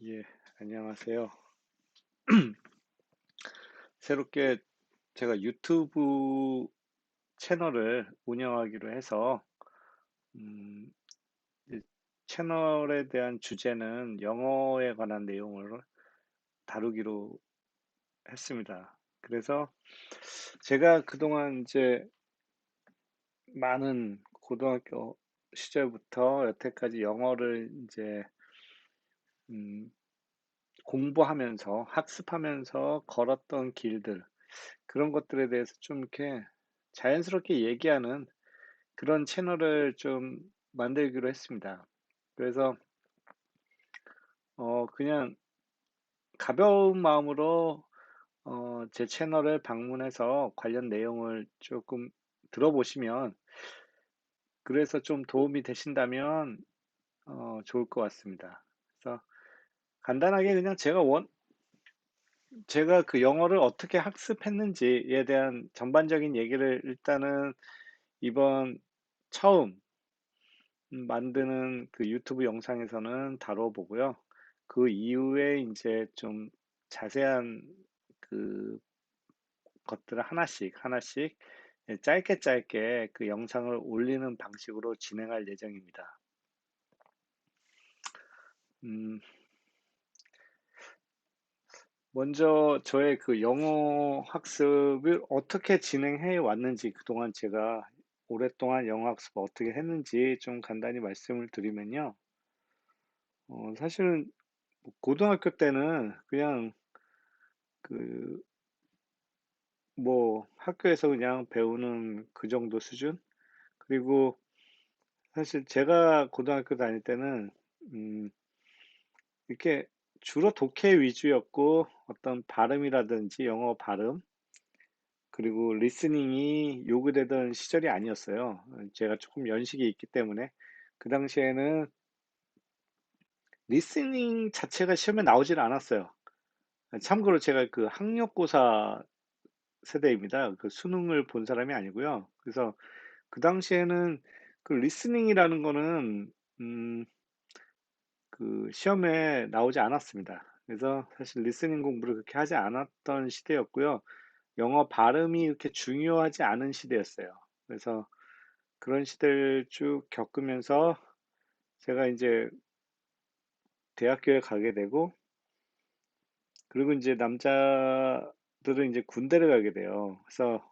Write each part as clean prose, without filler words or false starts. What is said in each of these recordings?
예, 안녕하세요. 새롭게 제가 유튜브 채널을 운영하기로 해서, 음, 이 채널에 대한 주제는 영어에 관한 내용을 다루기로 했습니다. 그래서 제가 그동안 이제 많은 고등학교 시절부터 여태까지 영어를 이제, 음, 공부하면서 학습하면서 걸었던 길들, 그런 것들에 대해서 좀 이렇게 자연스럽게 얘기하는 그런 채널을 좀 만들기로 했습니다. 그래서 그냥 가벼운 마음으로 제 채널을 방문해서 관련 내용을 조금 들어보시면, 그래서 좀 도움이 되신다면 좋을 것 같습니다. 그래서 간단하게 그냥 제가 그 영어를 어떻게 학습했는지에 대한 전반적인 얘기를 일단은 이번 처음 만드는 그 유튜브 영상에서는 다뤄보고요. 그 이후에 이제 좀 자세한 그 것들을 하나씩 하나씩 짧게 짧게 그 영상을 올리는 방식으로 진행할 예정입니다. 음, 먼저 저의 그 영어 학습을 어떻게 진행해 왔는지, 그동안 제가 오랫동안 영어 학습을 어떻게 했는지 좀 간단히 말씀을 드리면요. 사실은 뭐 고등학교 때는 그냥 그 뭐 학교에서 그냥 배우는 그 정도 수준? 그리고 사실 제가 고등학교 다닐 때는 음 이렇게 주로 독해 위주였고, 어떤 발음이라든지 영어 발음, 그리고 리스닝이 요구되던 시절이 아니었어요. 제가 조금 연식이 있기 때문에 그 당시에는 리스닝 자체가 시험에 나오질 않았어요. 참고로 제가 그 학력고사 세대입니다. 그 수능을 본 사람이 아니고요. 그래서 그 당시에는 그 리스닝이라는 거는 음, 그 시험에 나오지 않았습니다. 그래서 사실 리스닝 공부를 그렇게 하지 않았던 시대였고요. 영어 발음이 그렇게 중요하지 않은 시대였어요. 그래서 그런 시대를 쭉 겪으면서 제가 이제 대학교에 가게 되고, 그리고 이제 남자들은 이제 군대를 가게 돼요. 그래서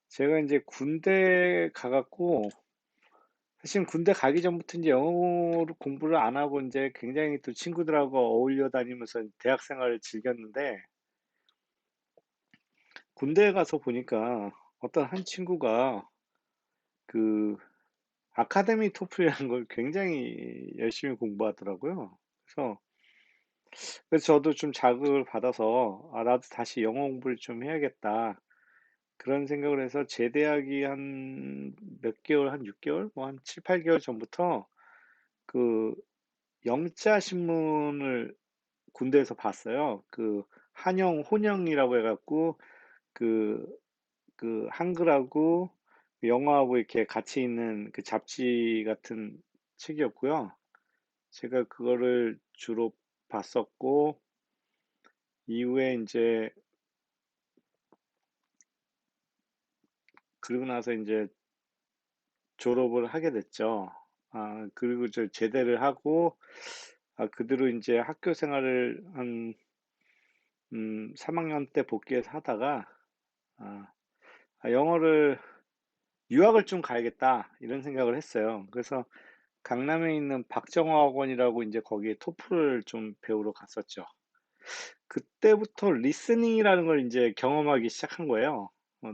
제가 이제 군대 가갖고, 사실 군대 가기 전부터 이제 영어 공부를 안 하고 이제 굉장히 또 친구들하고 어울려 다니면서 대학 생활을 즐겼는데, 군대에 가서 보니까 어떤 한 친구가 그 아카데미 토플이라는 걸 굉장히 열심히 공부하더라고요. 그래서 저도 좀 자극을 받아서, 아, 나도 다시 영어 공부를 좀 해야겠다. 그런 생각을 해서 제대하기 한 몇 개월, 한 6개월, 뭐 한 7, 8개월 전부터 그 영자 신문을 군대에서 봤어요. 그 한영, 혼영이라고 해갖고 그, 그 한글하고 영어하고 이렇게 같이 있는 그 잡지 같은 책이었고요. 제가 그거를 주로 봤었고, 이후에 이제, 그러고 나서 이제 졸업을 하게 됐죠. 아, 그리고 저 제대를 하고, 아, 그대로 이제 학교 생활을 한 3학년 때 복귀해서 하다가, 아, 영어를 유학을 좀 가야겠다 이런 생각을 했어요. 그래서 강남에 있는 박정호 학원이라고 이제 거기에 토플을 좀 배우러 갔었죠. 그때부터 리스닝이라는 걸 이제 경험하기 시작한 거예요. 어,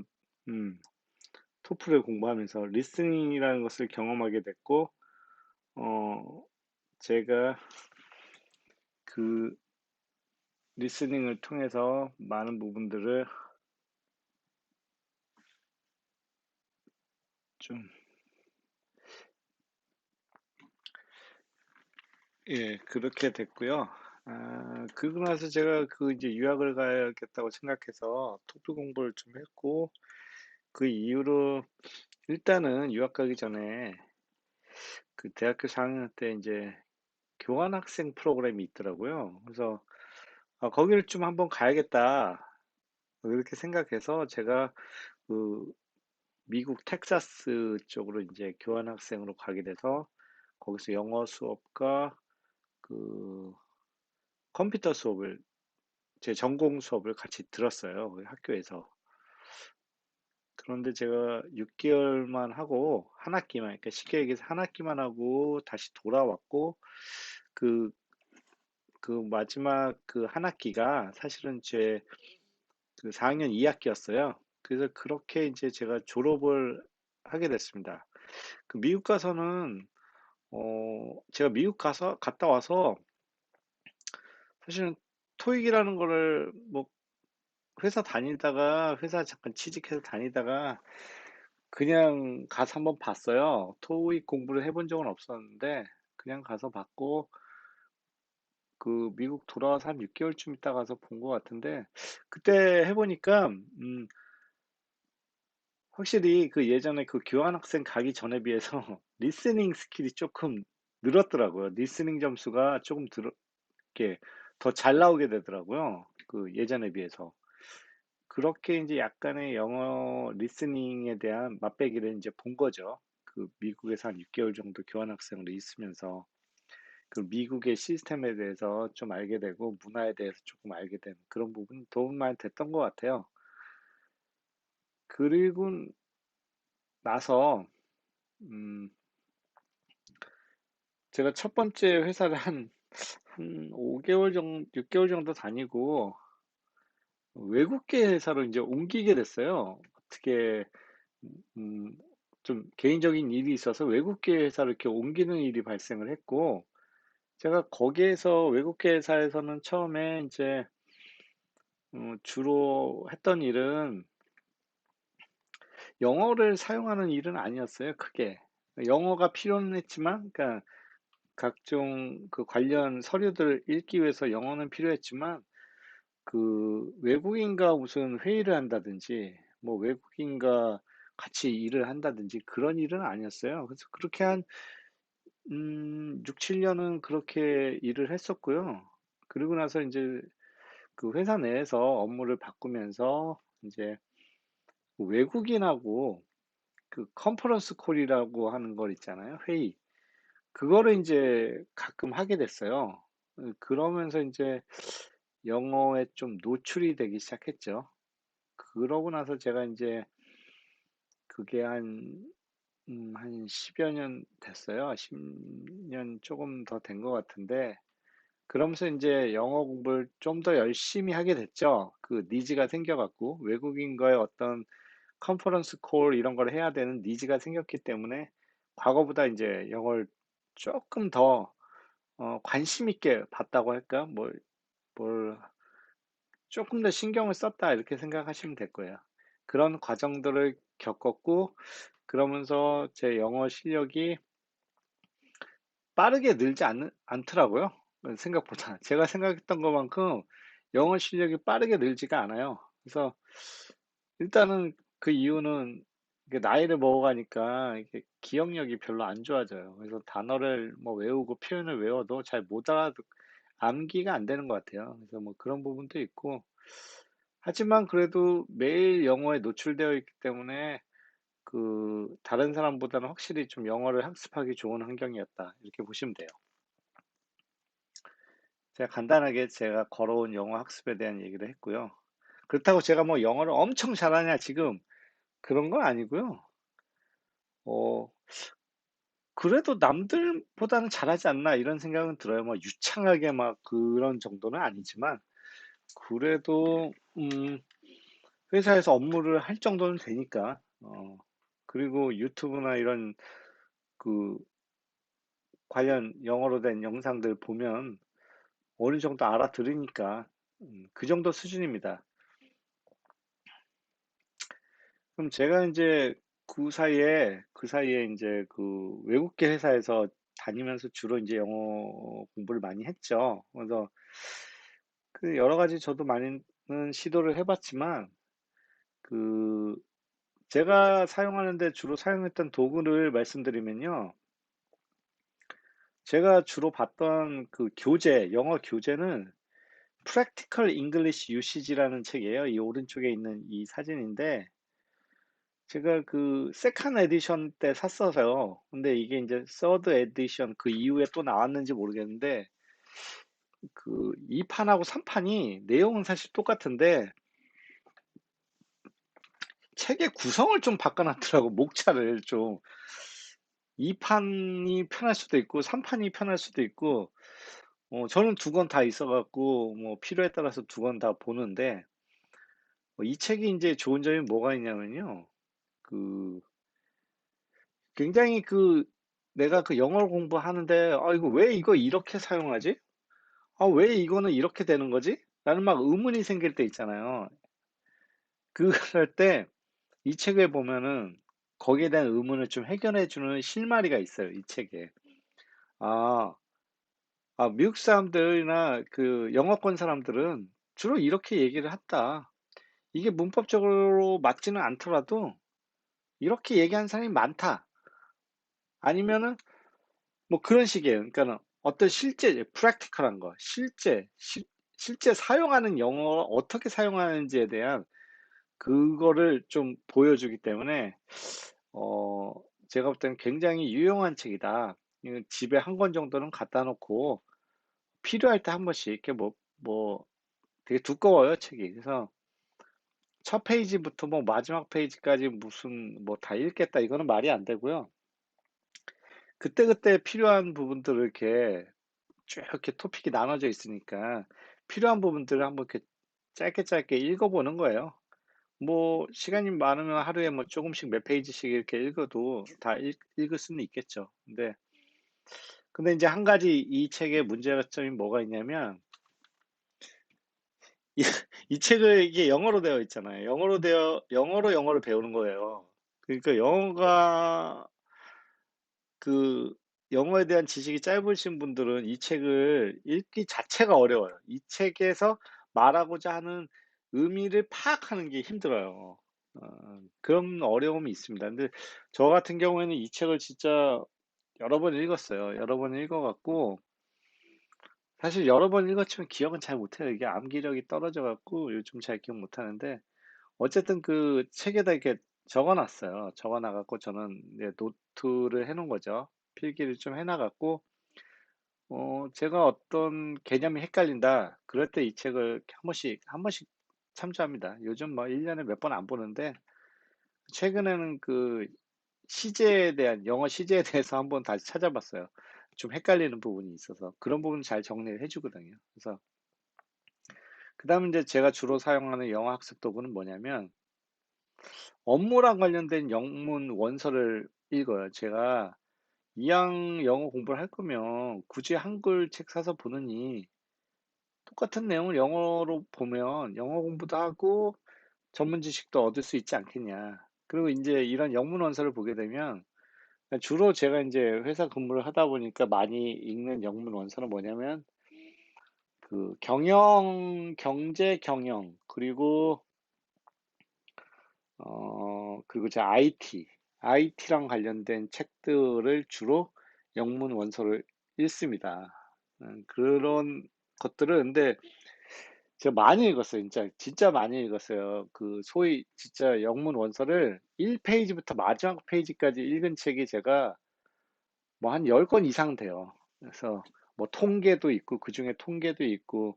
음, 토플을 공부하면서 리스닝이라는 것을 경험하게 됐고, 어, 제가 그 리스닝을 통해서 많은 부분들을 좀, 예, 그렇게 됐고요. 아, 그러고 나서 제가 그 이제 유학을 가야겠다고 생각해서 토플 공부를 좀 했고, 그 이후로 일단은 유학 가기 전에 그 대학교 4학년 때 이제 교환학생 프로그램이 있더라고요. 그래서 거기를 좀 한번 가야겠다. 이렇게 생각해서 제가 그 미국 텍사스 쪽으로 이제 교환학생으로 가게 돼서 거기서 영어 수업과 그 컴퓨터 수업을 제 전공 수업을 같이 들었어요. 그 학교에서. 그런데 제가 6개월만 하고 한 학기만, 그러니까 쉽게 얘기해서 한 학기만 하고 다시 돌아왔고, 그, 그 마지막 그 한 학기가 사실은 제 그 4학년 2학기였어요. 그래서 그렇게 이제 제가 졸업을 하게 됐습니다. 그 미국 가서는, 제가 미국 갔다 와서 사실은 토익이라는 거를 뭐 회사 잠깐 취직해서 다니다가 그냥 가서 한번 봤어요. 토익 공부를 해본 적은 없었는데 그냥 가서 봤고 그 미국 돌아와서 한 6개월쯤 있다 가서 본 것 같은데 그때 해보니까 확실히 그 예전에 그 교환학생 가기 전에 비해서 리스닝 스킬이 조금 늘었더라고요. 리스닝 점수가 조금 이렇게 더 잘 나오게 되더라고요. 그 예전에 비해서. 그렇게 이제 약간의 영어 리스닝에 대한 맛배기를 이제 본 거죠. 그 미국에서 한 6개월 정도 교환학생으로 있으면서 그 미국의 시스템에 대해서 좀 알게 되고 문화에 대해서 조금 알게 된 그런 부분이 도움 많이 됐던 것 같아요. 그리고 나서 음, 제가 첫 번째 회사를 한 5개월 정도, 6개월 정도 다니고 외국계 회사로 이제 옮기게 됐어요. 어떻게 음, 좀 개인적인 일이 있어서 외국계 회사를 이렇게 옮기는 일이 발생을 했고, 제가 거기에서 외국계 회사에서는 처음에 이제 주로 했던 일은 영어를 사용하는 일은 아니었어요, 크게. 영어가 필요는 했지만, 그러니까 각종 그 관련 서류들 읽기 위해서 영어는 필요했지만, 그 외국인과 무슨 회의를 한다든지, 뭐 외국인과 같이 일을 한다든지 그런 일은 아니었어요. 그래서 그렇게 한 6, 7년은 그렇게 일을 했었고요. 그리고 나서 이제 그 회사 내에서 업무를 바꾸면서 이제 외국인하고 그 컨퍼런스 콜이라고 하는 걸 있잖아요. 회의. 그거를 이제 가끔 하게 됐어요. 그러면서 이제 영어에 좀 노출이 되기 시작했죠. 그러고 나서 제가 이제 그게 한 10여 년 됐어요. 10년 조금 더 된 것 같은데, 그러면서 이제 영어 공부를 좀 더 열심히 하게 됐죠. 그 니즈가 생겨갖고, 외국인과의 어떤 컨퍼런스 콜 이런 걸 해야 되는 니즈가 생겼기 때문에, 과거보다 이제 영어를 조금 더 관심 있게 봤다고 할까? 뭘 조금 더 신경을 썼다 이렇게 생각하시면 될 거예요. 그런 과정들을 겪었고, 그러면서 제 영어 실력이 빠르게 늘지 않더라고요. 생각보다. 제가 생각했던 것만큼 영어 실력이 빠르게 늘지가 않아요. 그래서 일단은 그 이유는 이게 나이를 먹어가니까 이게 기억력이 별로 안 좋아져요. 그래서 단어를 뭐 외우고 표현을 외워도 잘 못 암기가 안 되는 것 같아요. 그래서 뭐 그런 부분도 있고. 하지만 그래도 매일 영어에 노출되어 있기 때문에 그 다른 사람보다는 확실히 좀 영어를 학습하기 좋은 환경이었다. 이렇게 보시면 돼요. 제가 간단하게 제가 걸어온 영어 학습에 대한 얘기를 했고요. 그렇다고 제가 뭐 영어를 엄청 잘하냐 지금 그런 건 아니고요. 어, 그래도 남들보다는 잘하지 않나 이런 생각은 들어요. 뭐 유창하게 막 그런 정도는 아니지만 그래도 회사에서 업무를 할 정도는 되니까 그리고 유튜브나 이런 그 관련 영어로 된 영상들 보면 어느 정도 알아들으니까 그 정도 수준입니다. 그럼 제가 이제 그 사이에 이제 그 외국계 회사에서 다니면서 주로 이제 영어 공부를 많이 했죠. 그래서 그 여러 가지 저도 많은 시도를 해봤지만 그 제가 사용하는데 주로 사용했던 도구를 말씀드리면요. 제가 주로 봤던 그 교재, 영어 교재는 Practical English Usage라는 책이에요. 이 오른쪽에 있는 이 사진인데 제가 그 세컨 에디션 때 샀어서요. 근데 이게 이제 서드 에디션 그 이후에 또 나왔는지 모르겠는데 그 2판하고 3판이 내용은 사실 똑같은데 책의 구성을 좀 바꿔놨더라고. 목차를 좀 2판이 편할 수도 있고 3판이 편할 수도 있고 저는 두 권 다 있어갖고 뭐 필요에 따라서 두 권 다 보는데 이 책이 이제 좋은 점이 뭐가 있냐면요. 그 굉장히 그 내가 그 영어 공부하는데 이거 왜 이거 이렇게 사용하지? 왜 이거는 이렇게 되는 거지? 라는 막 의문이 생길 때 있잖아요. 그럴 때 이 책에 보면은 거기에 대한 의문을 좀 해결해 주는 실마리가 있어요, 이 책에. 아, 미국 사람들이나 그 영어권 사람들은 주로 이렇게 얘기를 했다. 이게 문법적으로 맞지는 않더라도 이렇게 얘기하는 사람이 많다. 아니면은 뭐 그런 식이에요. 그러니까는 어떤 실제, 프랙티컬한 거, 실제 사용하는 영어를 어떻게 사용하는지에 대한 그거를 좀 보여주기 때문에 어, 제가 볼 때는 굉장히 유용한 책이다. 이거 집에 한 권 정도는 갖다 놓고 필요할 때 한 번씩 이렇게 뭐 되게 두꺼워요, 책이. 그래서 첫 페이지부터 뭐 마지막 페이지까지 무슨 뭐 다 읽겠다 이거는 말이 안 되고요. 그때그때 필요한 부분들을 이렇게 쭉 이렇게 토픽이 나눠져 있으니까 필요한 부분들을 한번 이렇게 짧게 짧게 읽어보는 거예요. 뭐 시간이 많으면 하루에 뭐 조금씩 몇 페이지씩 이렇게 읽어도 다 읽을 수는 있겠죠. 근데 이제 한 가지 이 책의 문제점이 뭐가 있냐면 이, 이 책을 이게 영어로 되어 있잖아요. 영어로 배우는 거예요. 그러니까 그 영어에 대한 지식이 짧으신 분들은 이 책을 읽기 자체가 어려워요. 이 책에서 말하고자 하는 의미를 파악하는 게 힘들어요. 그런 어려움이 있습니다. 근데 저 같은 경우에는 이 책을 진짜 여러 번 읽었어요. 여러 번 읽어갖고 사실 여러 번 읽었지만 기억은 잘 못해요. 이게 암기력이 떨어져갖고 요즘 잘 기억 못하는데 어쨌든 그 책에다 이렇게 적어놨어요. 적어놔갖고 저는 이제 노트를 해놓은 거죠. 필기를 좀 해놔갖고 제가 어떤 개념이 헷갈린다. 그럴 때 이 책을 이렇게 한 번씩 참조합니다. 요즘 뭐 1년에 몇 번 안 보는데 최근에는 그 영어 시제에 대해서 한번 다시 찾아봤어요. 좀 헷갈리는 부분이 있어서 그런 부분 잘 정리를 해주거든요. 그래서 그다음에 이제 제가 주로 사용하는 영어 학습 도구는 뭐냐면 업무랑 관련된 영문 원서를 읽어요. 제가 이왕 영어 공부를 할 거면 굳이 한글 책 사서 보느니 똑같은 내용을 영어로 보면 영어 공부도 하고 전문 지식도 얻을 수 있지 않겠냐. 그리고 이제 이런 영문 원서를 보게 되면 주로 제가 이제 회사 근무를 하다 보니까 많이 읽는 영문 원서는 뭐냐면 그 경제 경영, 그리고 제 IT랑 관련된 책들을 주로 영문 원서를 읽습니다. 그런 것들을 근데 제가 많이 읽었어요. 진짜 많이 읽었어요. 그 소위 진짜 영문 원서를 1페이지부터 마지막 페이지까지 읽은 책이 제가 뭐 한 10권 이상 돼요. 그래서 뭐 통계도 있고 그중에 통계도 있고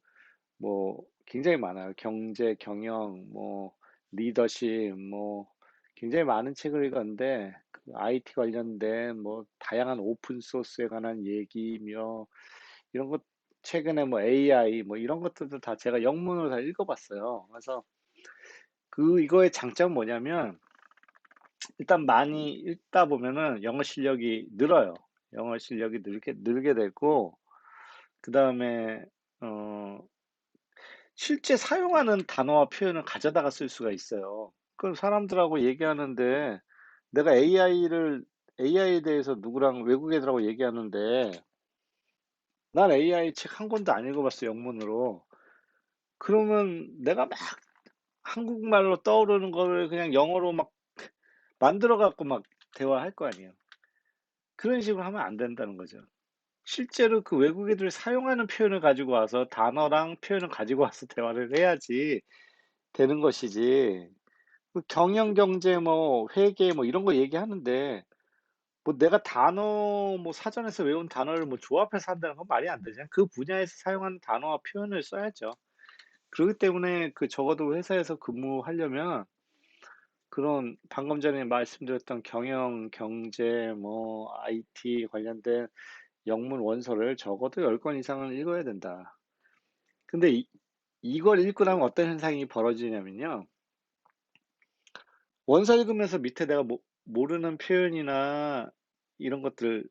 뭐 굉장히 많아요. 경제, 경영, 뭐 리더십, 뭐 굉장히 많은 책을 읽었는데 그 IT 관련된 뭐 다양한 오픈 소스에 관한 얘기며 이런 것 최근에 뭐 AI 뭐 이런 것들도 다 제가 영문으로 다 읽어봤어요. 그래서 이거의 장점은 뭐냐면 일단 많이 읽다 보면은 영어 실력이 늘어요. 영어 실력이 늘게 되고 그다음에 어 실제 사용하는 단어와 표현을 가져다가 쓸 수가 있어요. 그럼 사람들하고 얘기하는데 내가 AI에 대해서 누구랑 외국 애들하고 얘기하는데 난 AI 책 한 권도 안 읽어봤어, 영문으로. 그러면 내가 막 한국말로 떠오르는 거를 그냥 영어로 막 만들어 갖고 막 대화할 거 아니에요. 그런 식으로 하면 안 된다는 거죠. 실제로 그 외국 애들이 사용하는 표현을 가지고 와서 단어랑 표현을 가지고 와서 대화를 해야지 되는 것이지. 그 경영, 경제, 뭐 회계 뭐 이런 거 얘기하는데 뭐 내가 단어 뭐 사전에서 외운 단어를 뭐 조합해서 한다는 건 말이 안 되잖아요. 그 분야에서 사용하는 단어와 표현을 써야죠. 그렇기 때문에 그 적어도 회사에서 근무하려면 그런 방금 전에 말씀드렸던 경영, 경제, 뭐 IT 관련된 영문 원서를 적어도 10권 이상은 읽어야 된다. 근데 이걸 읽고 나면 어떤 현상이 벌어지냐면요. 원서 읽으면서 밑에 내가 모르는 표현이나 이런 것들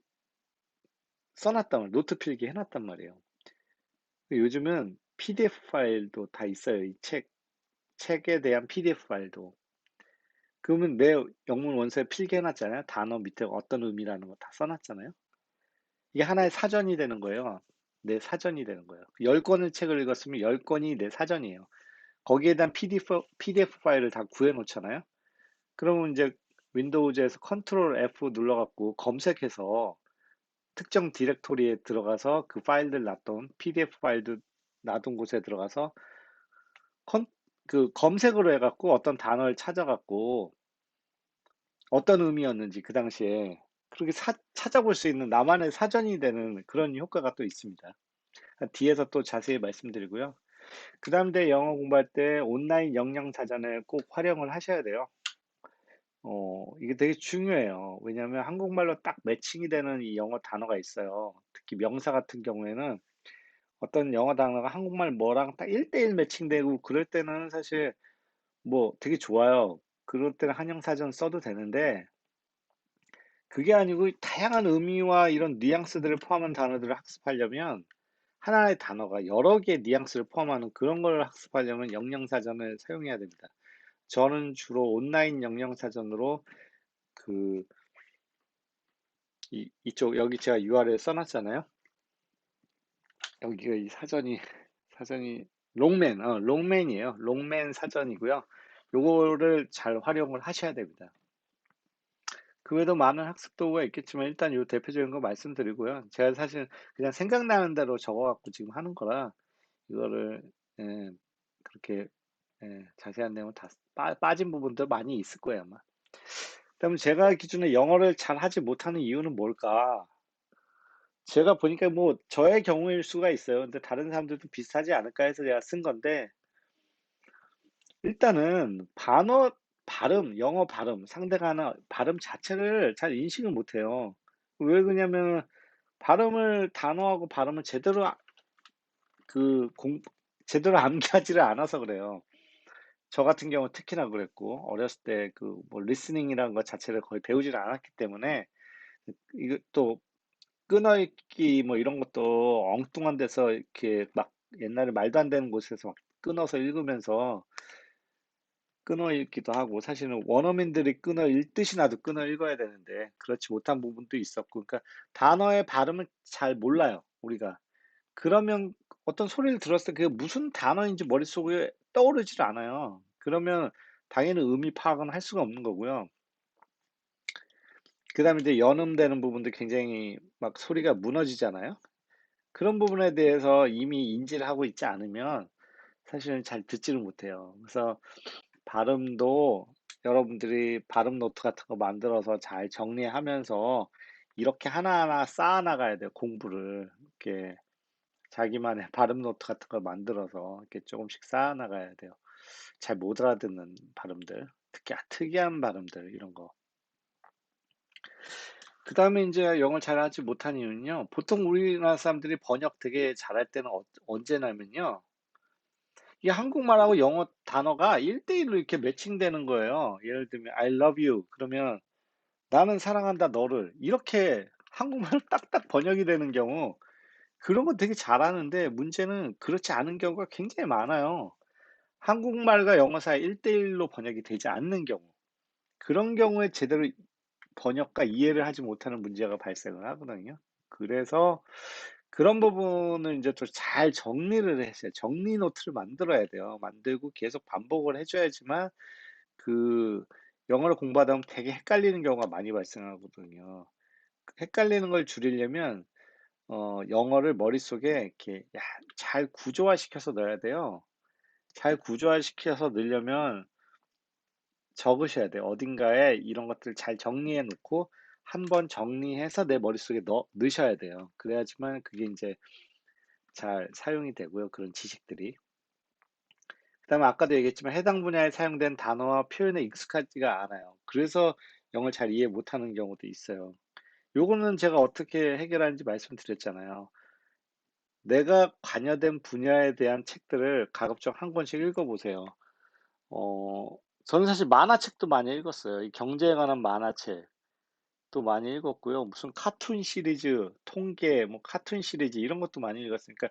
써놨단 말이에요. 노트 필기 해놨단 말이에요. 요즘은 PDF 파일도 다 있어요. 이 책에 대한 PDF 파일도. 그러면 내 영문 원서에 필기해놨잖아요. 단어 밑에 어떤 의미라는 거 다 써놨잖아요. 이게 하나의 사전이 되는 거예요. 내 사전이 되는 거예요. 10권의 책을 읽었으면 10권이 내 사전이에요. 거기에 대한 PDF 파일을 다 구해 놓잖아요. 그러면 이제 윈도우즈에서 컨트롤 F 눌러갖고 검색해서 특정 디렉토리에 들어가서 그 파일들 놔둔 PDF 파일들 놔둔 곳에 들어가서 컨, 그 검색으로 해갖고 어떤 단어를 찾아갖고 어떤 의미였는지 그 당시에 그렇게 찾아볼 수 있는 나만의 사전이 되는 그런 효과가 또 있습니다. 뒤에서 또 자세히 말씀드리고요. 그 다음에 영어 공부할 때 온라인 영영 사전을 꼭 활용을 하셔야 돼요. 이게 되게 중요해요. 왜냐하면 한국말로 딱 매칭이 되는 이 영어 단어가 있어요. 특히 명사 같은 경우에는 어떤 영어 단어가 한국말 뭐랑 딱 1대1 매칭되고 그럴 때는 사실 뭐 되게 좋아요. 그럴 때는 한영사전 써도 되는데 그게 아니고 다양한 의미와 이런 뉘앙스들을 포함한 단어들을 학습하려면 하나의 단어가 여러 개의 뉘앙스를 포함하는 그런 걸 학습하려면 영영사전을 사용해야 됩니다. 저는 주로 온라인 영영사전으로 그 이쪽 여기 제가 URL 써놨잖아요. 여기가 이 사전이 롱맨이에요. 롱맨 사전이고요. 요거를 잘 활용을 하셔야 됩니다. 그 외에도 많은 학습 도구가 있겠지만 일단 요 대표적인 거 말씀드리고요. 제가 사실 그냥 생각나는 대로 적어갖고 지금 하는 거라 이거를 예, 그렇게 자세한 내용 다 빠진 부분도 많이 있을 거예요 아마. 그다음에 제가 기준에 영어를 잘 하지 못하는 이유는 뭘까? 제가 보니까 뭐 저의 경우일 수가 있어요. 근데 다른 사람들도 비슷하지 않을까 해서 제가 쓴 건데 일단은 영어 발음, 상대가 하는 발음 자체를 잘 인식을 못해요. 왜 그러냐면 발음을 단어하고 발음을 그 공, 제대로 암기하지를 않아서 그래요. 저 같은 경우 특히나 그랬고 어렸을 때 그 뭐 리스닝이라는 것 자체를 거의 배우지를 않았기 때문에 이것도 끊어읽기 뭐 이런 것도 엉뚱한 데서 이렇게 막 옛날에 말도 안 되는 곳에서 막 끊어서 읽으면서 끊어 읽기도 하고 사실은 원어민들이 끊어 읽듯이 나도 끊어 읽어야 되는데 그렇지 못한 부분도 있었고 그러니까 단어의 발음을 잘 몰라요 우리가. 그러면 어떤 소리를 들었을 때 그게 무슨 단어인지 머릿속에 떠오르질 않아요. 그러면 당연히 의미 파악은 할 수가 없는 거고요. 그다음에 이제 연음되는 부분도 굉장히 막 소리가 무너지잖아요. 그런 부분에 대해서 이미 인지를 하고 있지 않으면 사실은 잘 듣지를 못해요. 그래서 발음도 여러분들이 발음 노트 같은 거 만들어서 잘 정리하면서 이렇게 하나하나 쌓아나가야 돼요, 공부를. 이렇게 자기만의 발음 노트 같은 걸 만들어서 이렇게 조금씩 쌓아나가야 돼요. 잘 못 알아듣는 발음들, 특히 특이한 발음들, 이런 거. 그 다음에 이제 영어를 잘하지 못한 이유는요, 보통 우리나라 사람들이 번역 되게 잘할 때는 언제냐면요, 이게 한국말하고 영어 단어가 1대1로 이렇게 매칭되는 거예요. 예를 들면, I love you. 그러면 나는 사랑한다, 너를. 이렇게 한국말로 딱딱 번역이 되는 경우, 그런 거 되게 잘하는데, 문제는 그렇지 않은 경우가 굉장히 많아요. 한국말과 영어 사이 1대1로 번역이 되지 않는 경우. 그런 경우에 제대로 번역과 이해를 하지 못하는 문제가 발생을 하거든요. 그래서 그런 부분을 이제 또 잘 정리를 했어요. 정리 노트를 만들어야 돼요. 만들고 계속 반복을 해줘야지만 그 영어를 공부하다 보면 되게 헷갈리는 경우가 많이 발생하거든요. 헷갈리는 걸 줄이려면 영어를 머릿속에 이렇게 잘 구조화시켜서 넣어야 돼요. 잘 구조화시켜서 넣으려면 적으셔야 돼요. 어딘가에 이런 것들을 잘 정리해 놓고 한번 정리해서 내 머릿속에 넣으셔야 돼요. 그래야지만 그게 인제 잘 사용이 되고요, 그런 지식들이. 그다음에 아까도 얘기했지만 해당 분야에 사용된 단어와 표현에 익숙하지가 않아요. 그래서 영어를 잘 이해 못하는 경우도 있어요. 요거는 제가 어떻게 해결하는지 말씀드렸잖아요. 내가 관여된 분야에 대한 책들을 가급적 한 권씩 읽어 보세요. 어 저는 사실 만화책도 많이 읽었어요. 이 경제에 관한 만화책도 많이 읽었고요. 무슨 카툰 시리즈, 통계, 뭐 카툰 시리즈 이런 것도 많이 읽었으니까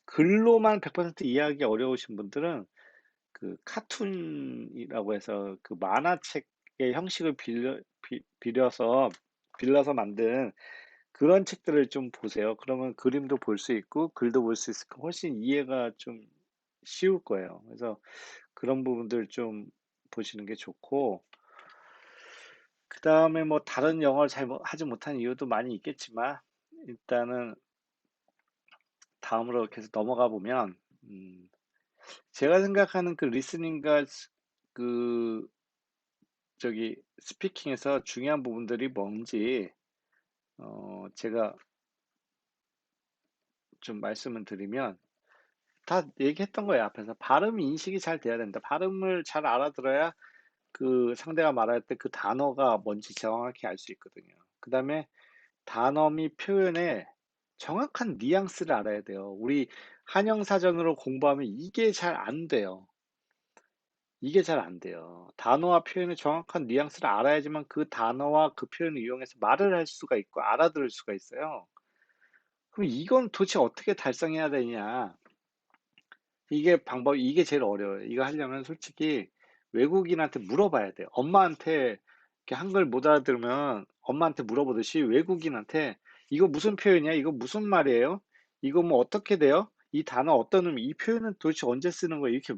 글로만 100% 이해하기 어려우신 분들은 그 카툰이라고 해서 그 만화책의 형식을 빌려서 만든 그런 책들을 좀 보세요. 그러면 그림도 볼 수 있고 글도 볼 수 있으니까 훨씬 이해가 좀 쉬울 거예요. 그래서 그런 부분들 좀 보시는 게 좋고, 그다음에 뭐 다른 영어를 잘 하지 못한 이유도 많이 있겠지만 일단은 다음으로 계속 넘어가 보면 제가 생각하는 그 리스닝과 그 저기 스피킹에서 중요한 부분들이 뭔지 제가 좀 말씀을 드리면 다 얘기했던 거예요, 앞에서. 발음 인식이 잘 돼야 된다. 발음을 잘 알아들어야 그 상대가 말할 때 그 단어가 뭔지 정확히 알 수 있거든요. 그다음에 단어 및 표현의 정확한 뉘앙스를 알아야 돼요. 우리 한영사전으로 공부하면 이게 잘 안 돼요. 이게 잘 안 돼요. 단어와 표현의 정확한 뉘앙스를 알아야지만 그 단어와 그 표현을 이용해서 말을 할 수가 있고 알아들을 수가 있어요. 그럼 이건 도대체 어떻게 달성해야 되냐? 이게 제일 어려워요. 이거 하려면 솔직히 외국인한테 물어봐야 돼요. 엄마한테 이렇게 한글 못 알아들으면 엄마한테 물어보듯이 외국인한테 이거 무슨 표현이야? 이거 무슨 말이에요? 이거 뭐 어떻게 돼요? 이 단어 어떤 의미, 이 표현은 도대체 언제 쓰는 거야? 이렇게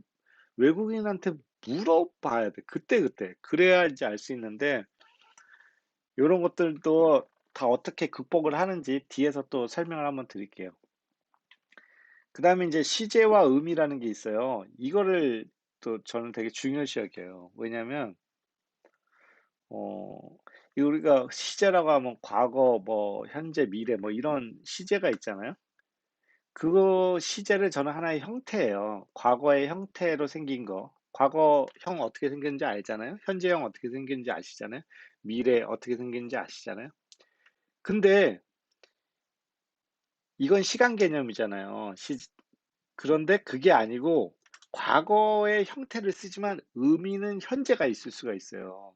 외국인한테 물어봐야 돼. 그때그때. 그래야 이제 알 수 있는데, 요런 것들도 다 어떻게 극복을 하는지 뒤에서 또 설명을 한번 드릴게요. 그다음에 이제 시제와 의미라는 게 있어요. 이거를 또 저는 되게 중요시 여겨요. 왜냐면 어 이 우리가 시제라고 하면 과거, 뭐 현재, 미래 뭐 이런 시제가 있잖아요. 그거 시제를 저는 하나의 형태예요. 과거의 형태로 생긴 거. 과거형 어떻게 생겼는지 알잖아요. 현재형 어떻게 생겼는지 아시잖아요. 미래 어떻게 생겼는지 아시잖아요. 근데 이건 시간 개념이잖아요. 그런데 그게 아니고 과거의 형태를 쓰지만 의미는 현재가 있을 수가 있어요.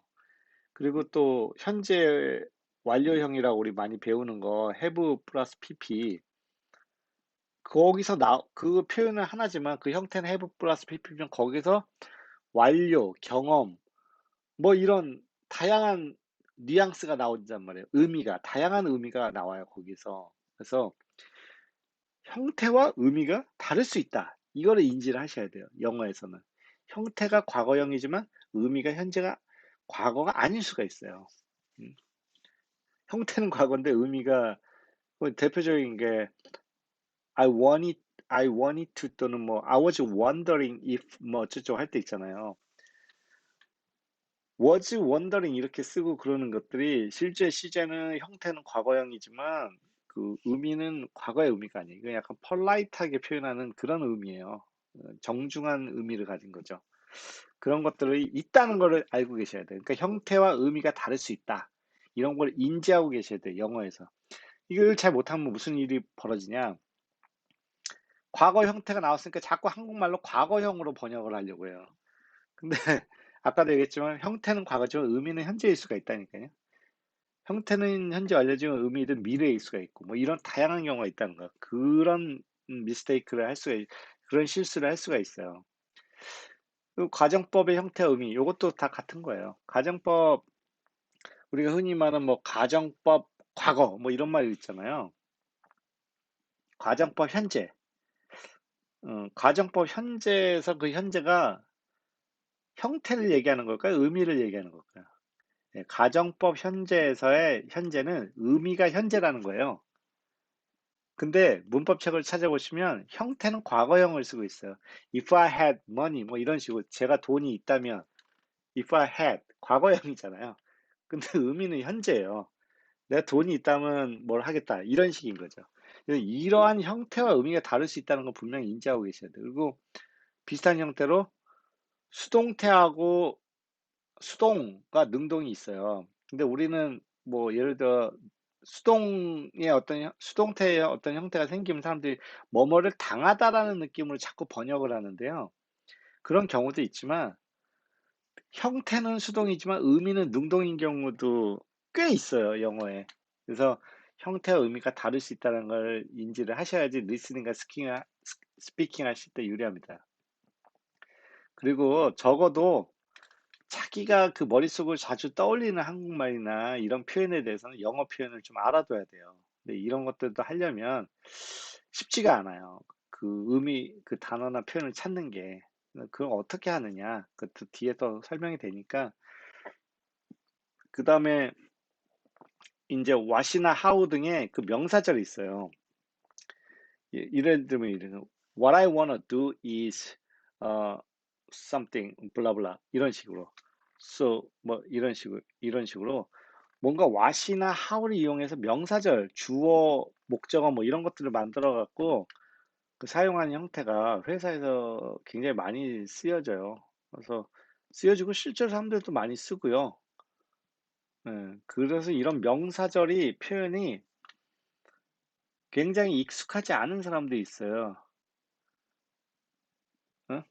그리고 또 현재 완료형이라고 우리 많이 배우는 거 have 플러스 pp, 거기서 그 표현은 하나지만 그 형태는 have 플러스 pp면 거기서 완료, 경험 뭐 이런 다양한 뉘앙스가 나온단 말이에요. 다양한 의미가 나와요, 거기서. 그래서 형태와 의미가 다를 수 있다. 이거를 인지를 하셔야 돼요, 영어에서는. 형태가 과거형이지만 의미가 과거가 아닐 수가 있어요. 음. 형태는 과거인데 의미가, 그 대표적인 게 I wanted, I wanted to 또는 뭐 I was wondering if 뭐 어쩌고 할 때 있잖아요. was wondering 이렇게 쓰고 그러는 것들이 실제 시제는 형태는 과거형이지만 그 의미는 과거의 의미가 아니에요. 이건 약간 polite하게 표현하는 그런 의미예요. 정중한 의미를 가진 거죠. 그런 것들이 있다는 거를 알고 계셔야 돼요. 그러니까 형태와 의미가 다를 수 있다. 이런 걸 인지하고 계셔야 돼요, 영어에서. 이걸 잘 못하면 무슨 일이 벌어지냐. 과거 형태가 나왔으니까 자꾸 한국말로 과거형으로 번역을 하려고 해요. 근데 아까도 얘기했지만 형태는 과거지만 의미는 현재일 수가 있다니까요. 형태는 현재 완료지만 의미는 미래일 수가 있고 뭐 이런 다양한 경우가 있다는 거. 그런 미스테이크를 그런 실수를 할 수가 있어요. 그 가정법의 형태, 의미 요것도 다 같은 거예요. 가정법, 우리가 흔히 말하는 뭐 가정법 과거 뭐 이런 말 있잖아요. 가정법 현재. 가정법 현재에서 그 현재가 형태를 얘기하는 걸까요? 의미를 얘기하는 걸까요? 예, 가정법 현재에서의 현재는 의미가 현재라는 거예요. 근데 문법책을 찾아보시면 형태는 과거형을 쓰고 있어요. If I had money 뭐 이런 식으로 제가 돈이 있다면 if I had 과거형이잖아요. 근데 의미는 현재예요. 내가 돈이 있다면 뭘 하겠다 이런 식인 거죠. 이러한 형태와 의미가 다를 수 있다는 건 분명히 인지하고 계셔야 돼요. 그리고 비슷한 형태로 수동태하고 수동과 능동이 있어요. 근데 우리는 뭐 예를 들어 수동의 어떤 수동태의 어떤 형태가 생기면 사람들이 뭐뭐를 당하다라는 느낌으로 자꾸 번역을 하는데요. 그런 경우도 있지만 형태는 수동이지만 의미는 능동인 경우도 꽤 있어요, 영어에. 그래서 형태와 의미가 다를 수 있다는 걸 인지를 하셔야지 리스닝과 스피킹 하실 때 유리합니다. 그리고 적어도 자기가 그 머릿속을 자주 떠올리는 한국말이나 이런 표현에 대해서는 영어 표현을 좀 알아둬야 돼요. 근데 이런 것들도 하려면 쉽지가 않아요. 그 의미, 그 단어나 표현을 찾는 게. 그럼 어떻게 하느냐? 그것도 뒤에 또 설명이 되니까. 그 다음에 이제 what이나 how 등의 그 명사절이 있어요. 예를 들면 what I wanna do is something blah blah 이런 식으로 so 뭐 이런 식으로 뭔가 what이나 how를 이용해서 명사절, 주어, 목적어 뭐 이런 것들을 만들어 갖고 그 사용하는 형태가 회사에서 굉장히 많이 쓰여져요. 그래서 쓰여지고 실제로 사람들도 많이 쓰고요. 예, 그래서 이런 명사절이 표현이 굉장히 익숙하지 않은 사람들이 있어요. 어?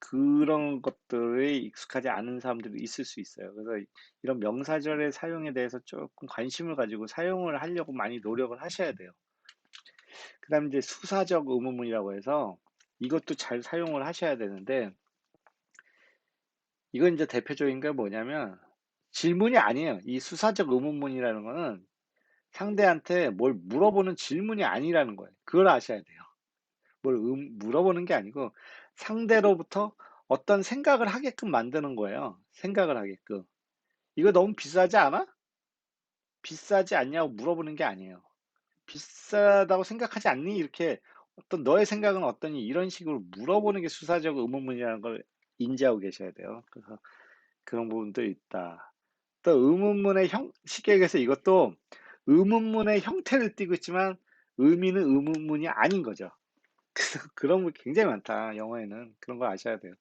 그런 것들에 익숙하지 않은 사람들이 있을 수 있어요. 그래서 이런 명사절의 사용에 대해서 조금 관심을 가지고 사용을 하려고 많이 노력을 하셔야 돼요. 그다음에 이제 수사적 의문문이라고 해서 이것도 잘 사용을 하셔야 되는데 이건 이제 대표적인 게 뭐냐면 질문이 아니에요. 이 수사적 의문문이라는 거는 상대한테 뭘 물어보는 질문이 아니라는 거예요. 그걸 아셔야 돼요. 뭘 물어보는 게 아니고 상대로부터 어떤 생각을 하게끔 만드는 거예요. 생각을 하게끔. 이거 너무 비싸지 않아? 비싸지 않냐고 물어보는 게 아니에요. 비싸다고 생각하지 않니? 이렇게 어떤 너의 생각은 어떠니? 이런 식으로 물어보는 게 수사적 의문문이라는 걸 인지하고 계셔야 돼요. 그래서 그런 부분도 있다. 또 의문문의 식액에서 이것도 의문문의 형태를 띠고 있지만 의미는 의문문이 아닌 거죠. 그래서 그런 거 굉장히 많다. 영어에는 그런 걸 아셔야 돼요.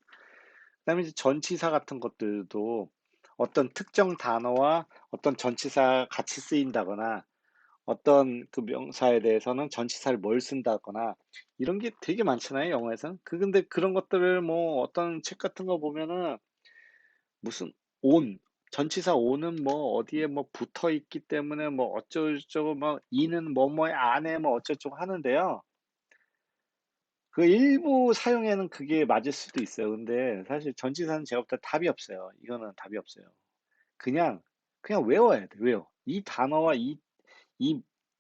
그다음에 이제 전치사 같은 것들도 어떤 특정 단어와 어떤 전치사 같이 쓰인다거나 어떤 그 명사에 대해서는 전치사를 뭘 쓴다거나 이런 게 되게 많잖아요, 영어에서는. 근데 그런 것들을 뭐 어떤 책 같은 거 보면은 무슨 on 전치사 on은 뭐 어디에 뭐 붙어 있기 때문에 뭐 어쩌고저쩌고 뭐 이는 뭐뭐의 안에 뭐 어쩌고저쩌고 하는데요. 그 일부 사용에는 그게 맞을 수도 있어요. 근데 사실 전치사는 제가 볼 때 답이 없어요. 이거는 답이 없어요. 그냥 외워야 돼. 외워. 이 단어와 이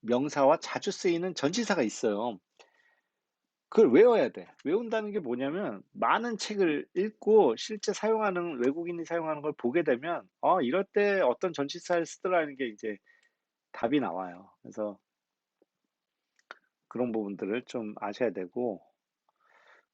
명사와 자주 쓰이는 전치사가 있어요. 그걸 외워야 돼. 외운다는 게 뭐냐면 많은 책을 읽고 실제 사용하는 외국인이 사용하는 걸 보게 되면 이럴 때 어떤 전치사를 쓰더라는 게 이제 답이 나와요. 그래서 그런 부분들을 좀 아셔야 되고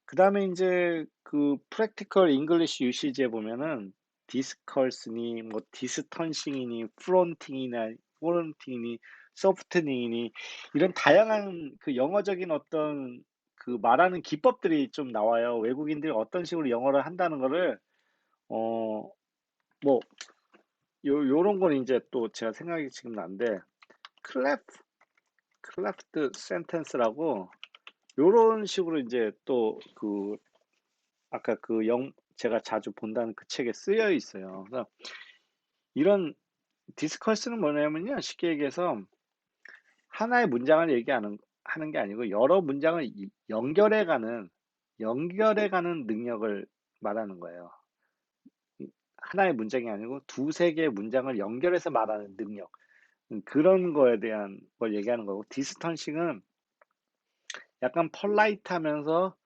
그다음에 이제 그 프랙티컬 잉글리시 유시지에 보면은 디스커스니 뭐 디스턴싱이니 프론팅이나 포런팅이니 소프트닝이니 이런 다양한 그 영어적인 어떤 그 말하는 기법들이 좀 나와요. 외국인들이 어떤 식으로 영어를 한다는 거를 어 뭐 요런 건 이제 또 제가 생각이 지금 난데 클래프 클래프트 센텐스라고 요런 식으로 이제 또그 아까 그 제가 자주 본다는 그 책에 쓰여 있어요. 그래서 이런 디스커스는 뭐냐면요. 쉽게 얘기해서 하나의 문장을 하는 게 아니고 여러 문장을 연결해가는 능력을 말하는 거예요. 하나의 문장이 아니고 두세 개의 문장을 연결해서 말하는 능력. 그런 거에 대한 걸 얘기하는 거고, 디스턴싱은 약간 polite하면서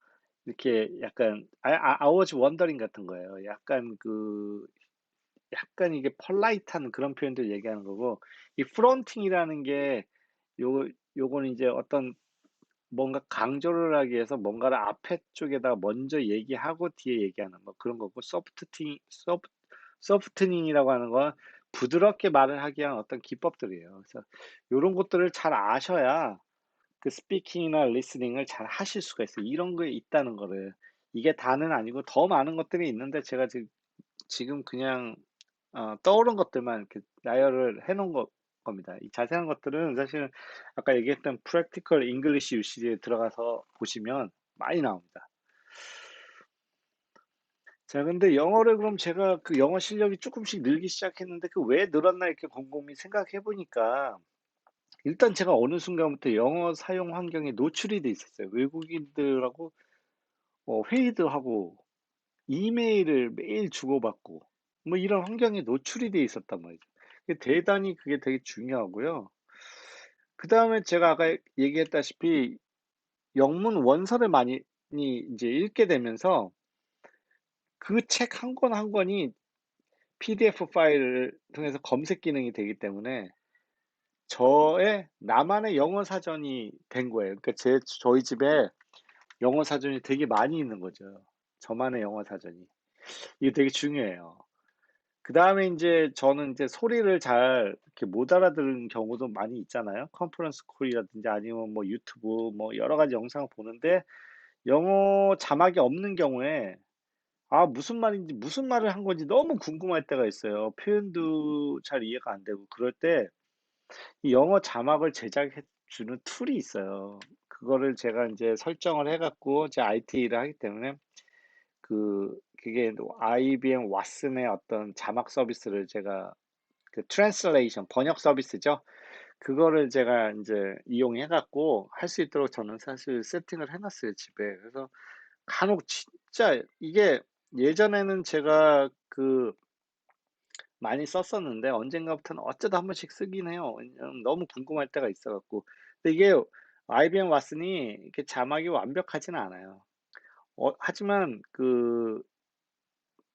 이렇게 약간 I was wondering 같은 거예요. 약간 이게 polite한 그런 표현들 얘기하는 거고 이 fronting이라는 게 요 요거는 이제 어떤 뭔가 강조를 하기 위해서 뭔가를 앞에 쪽에다가 먼저 얘기하고 뒤에 얘기하는 거 그런 거고 소프트닝이라고 하는 건 부드럽게 말을 하기 위한 어떤 기법들이에요. 그래서 요런 것들을 잘 아셔야 그 스피킹이나 리스닝을 잘 하실 수가 있어요. 이런 게 있다는 거를. 이게 다는 아니고 더 많은 것들이 있는데 제가 지금 그냥 떠오른 것들만 이렇게 나열을 해 놓은 겁니다. 이 자세한 것들은 사실은 아까 얘기했던 Practical English Usage에 들어가서 보시면 많이 나옵니다. 자, 근데 영어를 그럼 제가 그 영어 실력이 조금씩 늘기 시작했는데 그 왜 늘었나 이렇게 곰곰이 생각해 보니까 일단 제가 어느 순간부터 영어 사용 환경에 노출이 돼 있었어요. 외국인들하고 회의도 하고 이메일을 매일 주고받고 뭐 이런 환경에 노출이 돼 있었단 말이죠. 대단히 그게 되게 중요하고요. 그 다음에 제가 아까 얘기했다시피 영문 원서를 많이 이제 읽게 되면서 그 책 한 권 한 권이 PDF 파일을 통해서 검색 기능이 되기 때문에 나만의 영어 사전이 된 거예요. 그러니까 저희 집에 영어 사전이 되게 많이 있는 거죠. 저만의 영어 사전이. 이게 되게 중요해요. 그 다음에 이제 저는 이제 소리를 잘 이렇게 못 알아들은 경우도 많이 있잖아요. 컨퍼런스 콜이라든지 아니면 뭐 유튜브 뭐 여러 가지 영상을 보는데 영어 자막이 없는 경우에 무슨 말인지 무슨 말을 한 건지 너무 궁금할 때가 있어요. 표현도 잘 이해가 안 되고 그럴 때 이 영어 자막을 제작해 주는 툴이 있어요. 그거를 제가 이제 설정을 해갖고 제 IT 일을 하기 때문에 그게 IBM 왓슨의 어떤 자막 서비스를 제가 그 트랜슬레이션 번역 서비스죠. 그거를 제가 이제 이용해 갖고 할 수 있도록 저는 사실 세팅을 해 놨어요, 집에. 그래서 간혹 진짜 이게 예전에는 제가 많이 썼었는데 언젠가부터는 어쩌다 한 번씩 쓰긴 해요. 왜냐면 너무 궁금할 때가 있어 갖고. 근데 이게 IBM 왓슨이 이렇게 자막이 완벽하지는 않아요. 하지만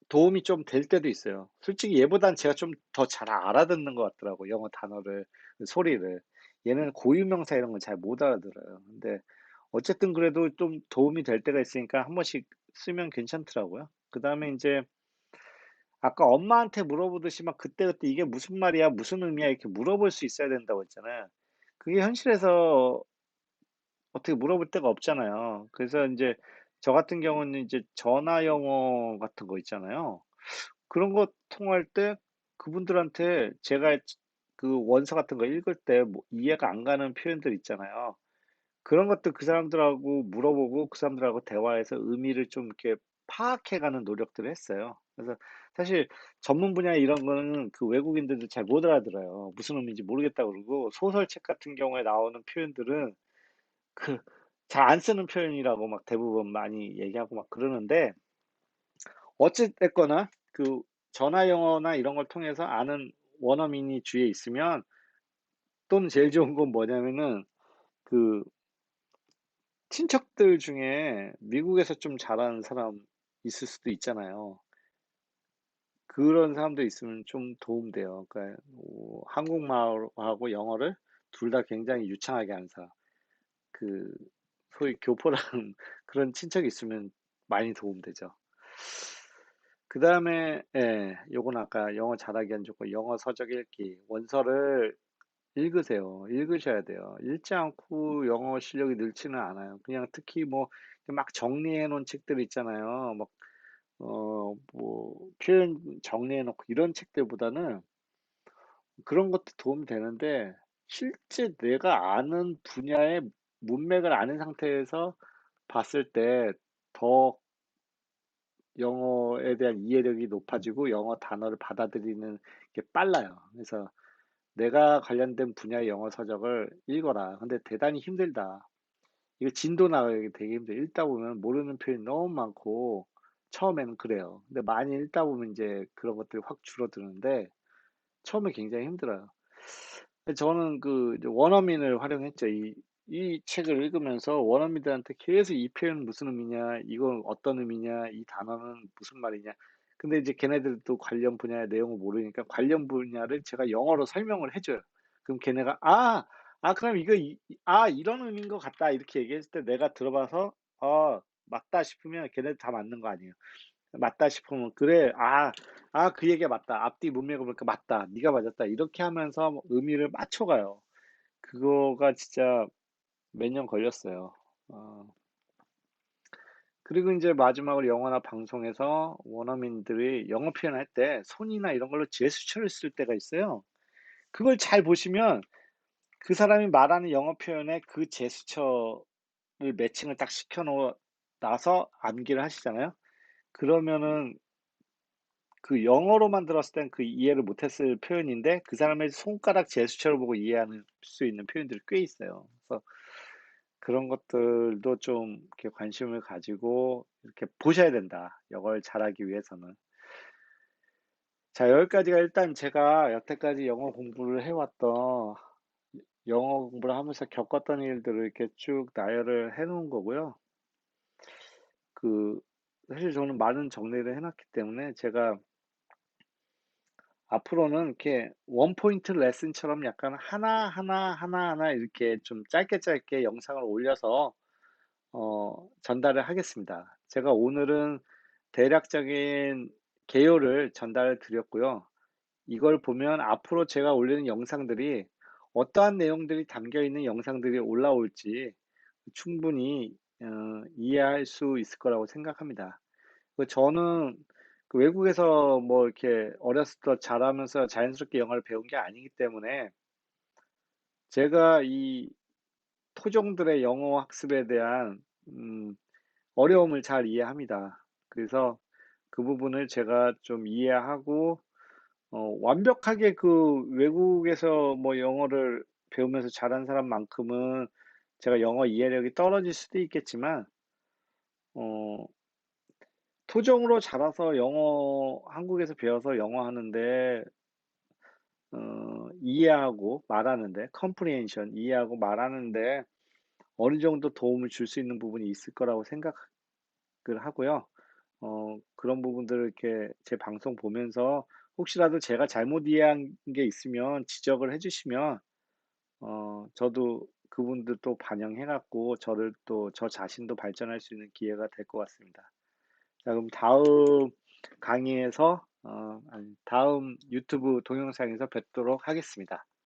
도움이 좀 될 때도 있어요. 솔직히 얘보단 제가 좀 더 잘 알아듣는 것 같더라고, 영어 단어를, 소리를. 얘는 고유명사 이런 건 잘 못 알아들어요. 근데 어쨌든 그래도 좀 도움이 될 때가 있으니까 한 번씩 쓰면 괜찮더라고요. 그 다음에 이제 아까 엄마한테 물어보듯이 막 그때그때 이게 무슨 말이야, 무슨 의미야 이렇게 물어볼 수 있어야 된다고 했잖아요. 그게 현실에서 어떻게 물어볼 데가 없잖아요. 그래서 이제 저 같은 경우는 이제 전화 영어 같은 거 있잖아요. 그런 거 통할 때 그분들한테 제가 그 원서 같은 거 읽을 때 뭐 이해가 안 가는 표현들 있잖아요. 그런 것들 그 사람들하고 물어보고 그 사람들하고 대화해서 의미를 좀 이렇게 파악해 가는 노력들을 했어요. 그래서 사실 전문 분야 이런 거는 그 외국인들도 잘 못 알아들어요. 무슨 의미인지 모르겠다고 그러고 소설책 같은 경우에 나오는 표현들은 그 잘 안 쓰는 표현이라고 막 대부분 많이 얘기하고 막 그러는데 어찌 됐거나 전화 영어나 이런 걸 통해서 아는 원어민이 주위에 있으면 또는 제일 좋은 건 뭐냐면은 그 친척들 중에 미국에서 좀 잘하는 사람 있을 수도 있잖아요. 그런 사람도 있으면 좀 도움돼요. 그러니까 한국말하고 영어를 둘 다 굉장히 유창하게 하는 사람. 그 소위 교포랑 그런 친척이 있으면 많이 도움되죠. 그 다음에, 예, 요건 아까 영어 잘하기 안 좋고, 영어 서적 읽기. 원서를 읽으세요. 읽으셔야 돼요. 읽지 않고 영어 실력이 늘지는 않아요. 그냥 특히 뭐, 막 정리해 놓은 책들 있잖아요. 막, 표현 정리해 놓고 이런 책들보다는 그런 것도 도움이 되는데, 실제 내가 아는 분야의 문맥을 아는 상태에서 봤을 때 더 영어에 대한 이해력이 높아지고 영어 단어를 받아들이는 게 빨라요. 그래서 내가 관련된 분야의 영어 서적을 읽어라. 근데 대단히 힘들다. 이거 진도 나가기 되게 힘들어. 읽다 보면 모르는 표현이 너무 많고 처음에는 그래요. 근데 많이 읽다 보면 이제 그런 것들이 확 줄어드는데 처음에 굉장히 힘들어요. 저는 이제 원어민을 활용했죠. 이 책을 읽으면서 원어민들한테 계속 이 표현 무슨 의미냐, 이건 어떤 의미냐, 이 단어는 무슨 말이냐. 근데 이제 걔네들도 관련 분야의 내용을 모르니까 관련 분야를 제가 영어로 설명을 해줘요. 그럼 걔네가, "아 그럼 이거 이런 의미인 것 같다." 이렇게 얘기했을 때 내가 들어봐서 맞다 싶으면 걔네들 다 맞는 거 아니에요. 맞다 싶으면 "그래. 그 얘기가 맞다. 앞뒤 문맥을 보니까 맞다. 네가 맞았다." 이렇게 하면서 뭐 의미를 맞춰가요. 그거가 진짜 몇 년 걸렸어요. 어 그리고 인제 마지막으로 영화나 방송에서 원어민들이 영어 표현할 때 손이나 이런 걸로 제스처를 쓸 때가 있어요. 그걸 잘 보시면 그 사람이 말하는 영어 표현에 그 제스처를 매칭을 딱 시켜 놓 놔서 암기를 하시잖아요. 그러면은 그 영어로만 들었을 땐 그 이해를 못했을 표현인데 그 사람의 손가락 제스처를 보고 이해하는 수 있는 표현들이 꽤 있어요. 그래서 그런 것들도 좀 이렇게 관심을 가지고 이렇게 보셔야 된다, 영어를 잘하기 위해서는. 자, 여기까지가 일단 제가 여태까지 영어 공부를 해 왔던, 영어 공부를 하면서 겪었던 일들을 이렇게 쭉 나열을 해 놓은 거고요. 그 사실 저는 많은 정리를 해 놨기 때문에 제가 앞으로는 이렇게 원 포인트 레슨처럼 약간 하나하나, 하나하나 이렇게 좀 짧게 짧게 영상을 올려서 전달을 하겠습니다. 제가 오늘은 대략적인 개요를 전달을 드렸고요. 이걸 보면 앞으로 제가 올리는 영상들이 어떠한 내용들이 담겨 있는 영상들이 올라올지 충분히 이해할 수 있을 거라고 생각합니다. 저는 그 외국에서 뭐 이렇게 어렸을 때 자라면서 자연스럽게 영어를 배운 게 아니기 때문에 제가 이 토종들의 영어 학습에 대한 어려움을 잘 이해합니다. 그래서 그 부분을 제가 좀 이해하고 완벽하게 그 외국에서 뭐 영어를 배우면서 잘한 사람만큼은 제가 영어 이해력이 떨어질 수도 있겠지만 어 토종으로 자라서 영어 한국에서 배워서 영어 하는데 이해하고 말하는데 comprehension 이해하고 말하는데 어느 정도 도움을 줄 수 있는 부분이 있을 거라고 생각을 하고요. 그런 부분들을 이렇게 제 방송 보면서 혹시라도 제가 잘못 이해한 게 있으면 지적을 해 주시면 저도 그분들 또 반영해 갖고 저를 또 저 자신도 발전할 수 있는 기회가 될 것 같습니다. 자, 그럼 다음 강의에서 아니 다음 유튜브 동영상에서 뵙도록 하겠습니다.